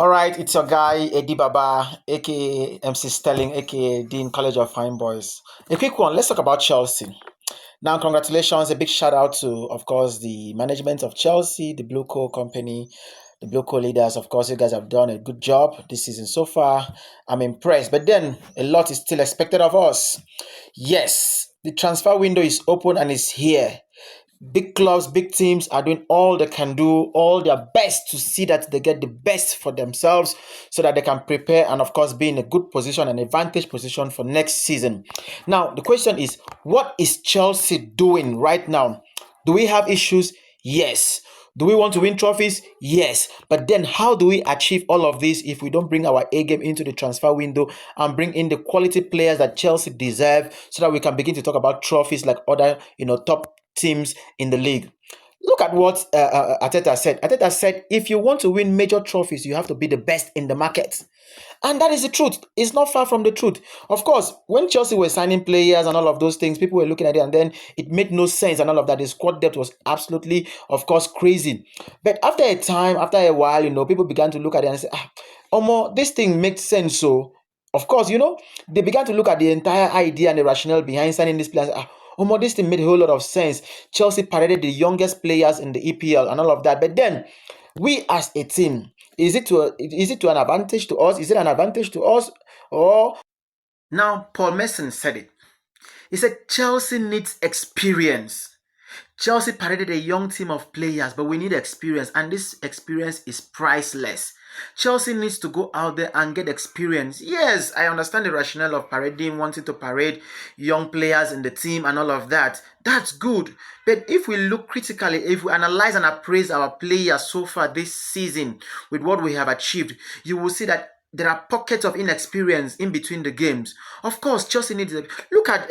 All right, it's your guy Eddie Baba, aka MC Sterling, aka Dean College of Fine Boys. A quick one. Let's talk about Chelsea. Now, congratulations! A big shout out to, of course, the management of Chelsea, the Blue Co company, the Blue Co leaders. Of course, you guys have done a good job this season so far. I'm impressed, but then a lot is still expected of us. Yes, the transfer window is open and is here. Big clubs, big teams are doing all they can do, all their best to see that they get the best for themselves so that they can prepare and, of course, be in a good position, an advantage position for next season. Now, the question is, what is Chelsea doing right now? Do we have issues? Yes. Do we want to win trophies? Yes. But then how do we achieve all of this if we don't bring our A game into the transfer window and bring in the quality players that Chelsea deserve so that we can begin to talk about trophies like other, top teams in the league? Look at what Arteta said. Arteta said, if you want to win major trophies, you have to be the best in the market. And that is the truth. It's not far from the truth. Of course, when Chelsea were signing players and all of those things, people were looking at it and then it made no sense and all of that. The squad depth was absolutely, of course, crazy. But after a time, after a while, people began to look at it and say, Omo, this thing makes sense. So, of course, they began to look at the entire idea and the rationale behind signing these players. This thing made a whole lot of sense. Chelsea paraded the youngest players in the EPL and all of that. But then, we as a team, is it to an advantage to us? Is it an advantage to us? Or now Paul Mason said it. He said Chelsea needs experience. Chelsea paraded a young team of players, but we need experience, and this experience is priceless. Chelsea needs to go out there and get experience. Yes, I understand the rationale of parading, wanting to parade young players in the team and all of that. That's good. But if we look critically, if we analyze and appraise our players so far this season with what we have achieved, you will see that there are pockets of inexperience in between the games. Of course, Chelsea needs to look at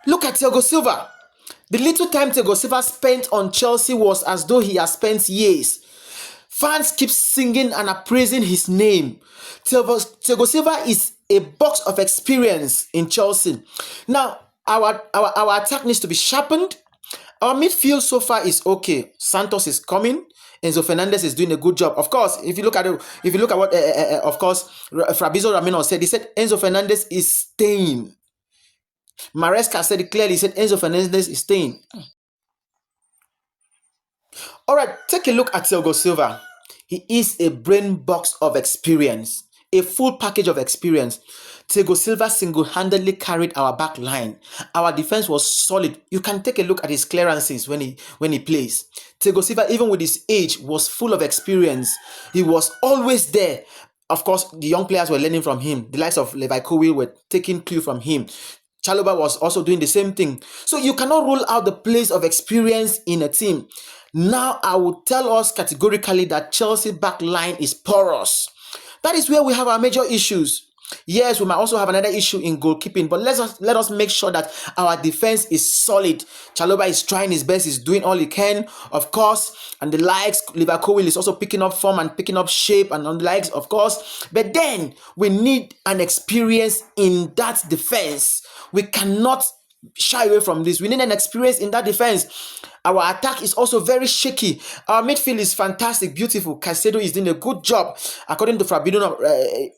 Thiago Silva. The little time Thiago Silva spent on Chelsea was as though he has spent years. Fans keep singing and appraising his name. Thiago Silva is a box of experience in Chelsea. Now, our attack needs to be sharpened. Our midfield so far is okay. Santos is coming. Enzo Fernandez is doing a good job. Of course, if you look at what, of course, Fabrizio Romano said, he said Enzo Fernandez is staying. Maresca said it clearly. He said Enzo Fernandez is staying. All right, take a look at Thiago Silva. He is a brain box of experience, a full package of experience. Thiago Silva single-handedly carried our back line. Our defense was solid. You can take a look at his clearances when he plays. Thiago Silva, even with his age, was full of experience. He was always there. Of course, the young players were learning from him. The likes of Levi Colwill were taking clue from him. Chalobah was also doing the same thing. So you cannot rule out the place of experience in a team. Now I will tell us categorically that Chelsea back line is porous. That is where we have our major issues. Yes, we might also have another issue in goalkeeping, but let us make sure that our defense is solid. Chalobah is trying his best, he's doing all he can, of course, and the likes. Levi Colwill is also picking up form and picking up shape and on the likes, of course. But then we need an experience in that defense. We cannot shy away from this. We need an experience in that defense. Our attack is also very shaky. Our midfield is fantastic, beautiful. Caicedo is doing a good job, according to Fabinho.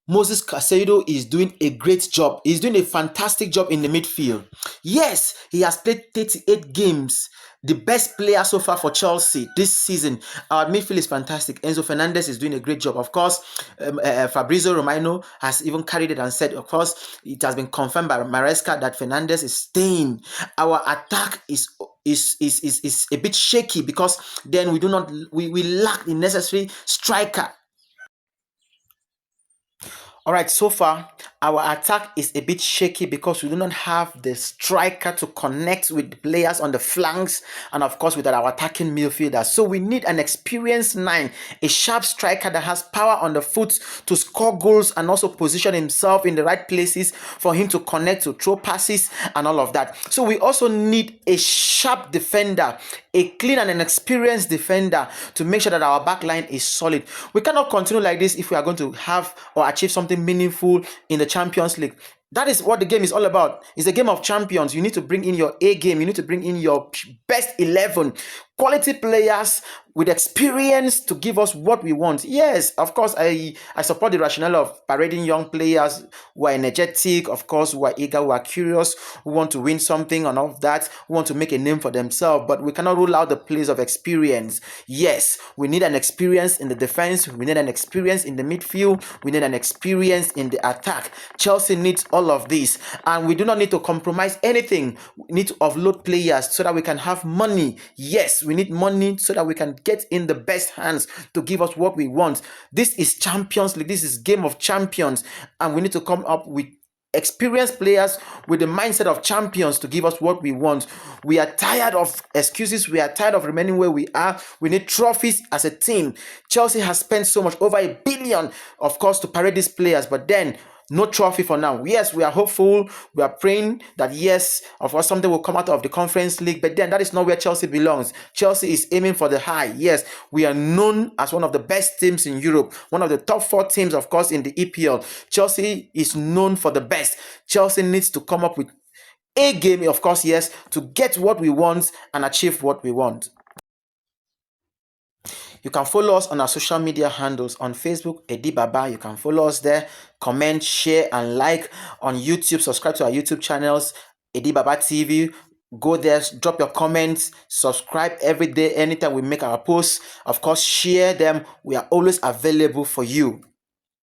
Moses Caicedo is doing a great job. He's doing a fantastic job in the midfield. Yes, he has played 38 games. The best player so far for Chelsea this season. Our midfield is fantastic. Enzo Fernandez is doing a great job. Of course, Fabrizio Romano has even carried it and said, of course, it has been confirmed by Maresca that Fernandez is staying. Our attack is a bit shaky because then we lack the necessary striker. All right, so far, our attack is a bit shaky because we do not have the striker to connect with the players on the flanks and, of course, with our attacking midfielders. So we need an experienced 9, a sharp striker that has power on the foot to score goals and also position himself in the right places for him to connect, to throw passes and all of that. So we also need a sharp defender, a clean and an experienced defender to make sure that our back line is solid. We cannot continue like this if we are going to have or achieve something meaningful in the Champions League. That is what the game is all about. It's a game of champions. You need to bring in your A game. You need to bring in your best 11 quality players with experience to give us what we want. Yes, of course, I support the rationale of parading young players who are energetic, of course, who are eager, who are curious, who want to win something and all of that, who want to make a name for themselves. But we cannot rule out the place of experience. Yes, we need an experience in the defense. We need an experience in the midfield. We need an experience in the attack. Chelsea needs all of this, and we do not need to compromise anything. We need to offload players so that we can have money. Yes, we need money so that we can get in the best hands to give us what we want. This is Champions League. This is game of champions, and we need to come up with experienced players with the mindset of champions to give us what we want. We are tired of excuses. We are tired of remaining where we are. We need trophies as a team. Chelsea has spent so much, over $1 billion, of course, to parade these players, but then no trophy for now. Yes, we are hopeful. We are praying that, yes, of course, something will come out of the Conference League, but then that is not where Chelsea belongs. Chelsea is aiming for the high. Yes, we are known as one of the best teams in Europe, one of the top 4 teams, of course, in the EPL. Chelsea is known for the best. Chelsea needs to come up with a game, of course, yes, to get what we want and achieve what we want. You can follow us on our social media handles. On Facebook, Edi Baba. You can follow us there. Comment, share, and like. On YouTube, subscribe to our YouTube channels, Edi Baba TV. Go there, drop your comments, subscribe every day, anytime we make our posts. Of course, share them. We are always available for you.